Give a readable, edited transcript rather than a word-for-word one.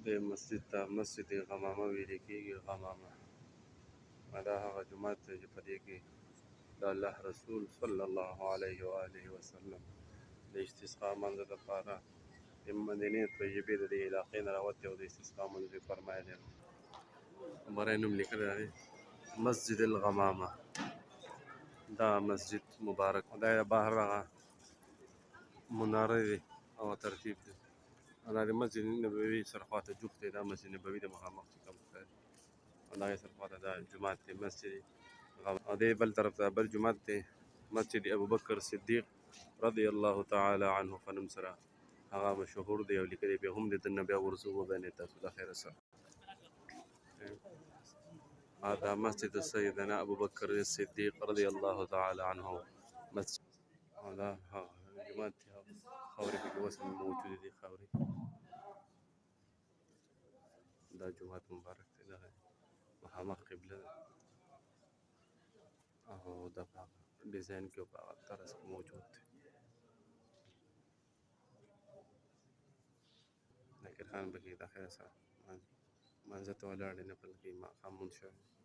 دې مسجد ته مسجد غمامه ویل کېږي. غمامه دا هغه جومات دی چې په دې کې د الله رسول صلی الله علیه و آله وسلم د استسقا منځ دپاره د مدینې طیبې د دې علاقې نه راوتې او د استسقا منځ یې فرمایلی دی. بری نوم لیکلی دی مسجد الغمامه. دا مسجد مبارک دا د بهر هغه مناره دی او ترتیب دی. دا د مسجد نبوي سره خواته جوخت دی. دا مسجد نبوي د مخامخ چې کوم ښکاري او د هغې سره خواته دا جومات دی مسجد غمامه. او دې بل طرف ته بل جومات دی مسجد ابوبکر صدیق رضی الله تعالی عنه په نوم سره هغه مشهور دی او لیکلی بیا هم د ده نه بیا ورځو وبینئ تاسو د خیره سره. هذا مسجد سيدنا أبو بكر الصديق رضي الله تعالى عنه مسجد. هذا جماعة خاوري في الوسط موجودة دي خاوري. دا جماعة مبارك ده مخامخ قبلة أهو دا ديزاين کې په طرز موجود دی. ذاکر خان پکې د خیر سره منځ ته ولاړ دی نه بلکې ماښام مونځ شوی.